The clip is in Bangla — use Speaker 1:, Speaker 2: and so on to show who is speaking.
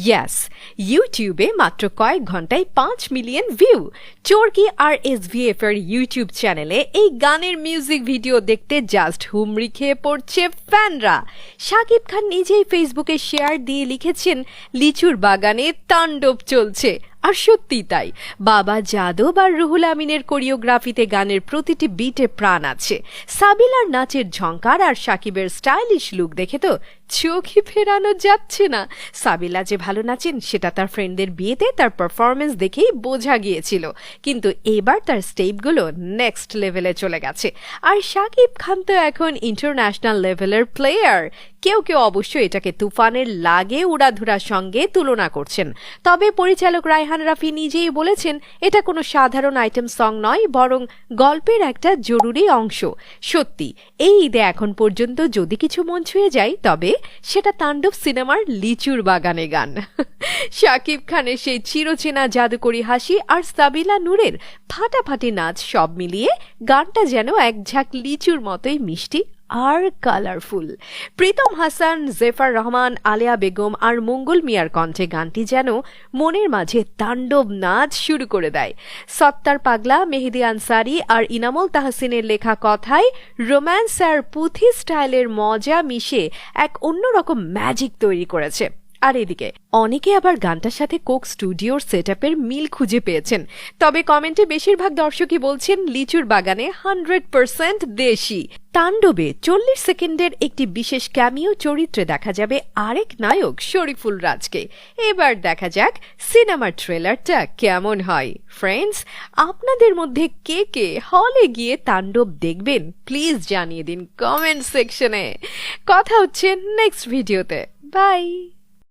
Speaker 1: ইয়েস, ইউটিউবে মাত্র কয়েক ঘন্টায় 5 মিলিয়ন ভিউ। চরকি আর SVF এর ইউটিউব চ্যানেলে এই গানের মিউজিক ভিডিও দেখতে জাস্ট হুমড়ি খেয়ে পড়ছে ফ্যানরা। শাকিব খান নিজেই ফেসবুকে শেয়ার দিয়ে লিখেছেন, লিচুর বাগানে তাণ্ডব চলছে। আর সত্যি তাই, বাবা যাদব আর রুহুল আমিনের কোরিওগ্রাফিতে গানের প্রতিটি বিটে প্রাণ আছে। সাবিলার নাচের ঝংকার আর শাকিবের স্টাইলিশ লুক দেখে তো চোখই ফেরানো যাচ্ছে না। সাবিলা যে ভালো নাচেন সেটা তার ফ্রেন্ডদের বিয়েতে তার পারফরমেন্স দেখেই বোঝা গিয়েছিল, কিন্তু এবার তার স্টেপগুলো নেক্সট লেভেলে চলে গেছে। আর শাকিব খান তো এখন ইন্টারন্যাশনাল লেভেলের প্লেয়ার। কেউ কেউ অবশ্য এটাকে তুফানের লাগে উড়াধুরার সঙ্গে তুলনা করছেন, তবে পরিচালক রায়হান রাফি নিজেই বলেছেন এটা কোনো সাধারণ আইটেম সং নয়, বরং গল্পের একটা জরুরি অংশ। সত্যি, এই ঈদে এখন পর্যন্ত যদি কিছু মন ছুঁয়ে যায় তবে সেটা তাণ্ডব সিনেমার লিচুর বাগানে গান। শাকিব খানের সেই চিরচেনা জাদুকরি হাসি আর সাবিলা নূরের ফাটাফাটি নাচ সব মিলিয়ে গানটা যেন এক ঝাঁক লিচুর মতোই মিষ্টি আর কালারফুল। প্রীতম হাসান, জেফার রহমান, আলেয়া বেগম আর মঙ্গল মিয়ার কণ্ঠে গানটি যেন মনের মাঝে তাণ্ডব নাচ শুরু করে দেয়। সত্তার পাগলা, মেহেদি আনসারি আর ইনামুল তাহসিনের লেখা কথায় রোম্যান্স আর পুঁথি স্টাইলের মজা মিশে এক অন্যরকম ম্যাজিক তৈরি করেছে। আর এদিকে অনেকে আবার গানটার সাথে কোক স্টুডিওর সেটআপের মিল খুঁজে পেয়েছেন, তবে কমেন্টে বেশিরভাগ দর্শকই বলছেন লিচুর বাগানে 100% দেশি। তাণ্ডবে 40 সেকেন্ডের একটি বিশেষ ক্যামিও চরিত্রে দেখা যাবে আরেক নায়ক শরীফুল রাজকে। এবার দেখা যাক সিনেমার ট্রেলারটা কেমন হয়। ফ্রেন্ডস, আপনাদের মধ্যে কে কে হলে গিয়ে তাণ্ডব দেখবেন প্লিজ জানিয়ে দিন কমেন্ট সেকশনে। কথা হচ্ছে নেক্সট ভিডিওতে। বাই।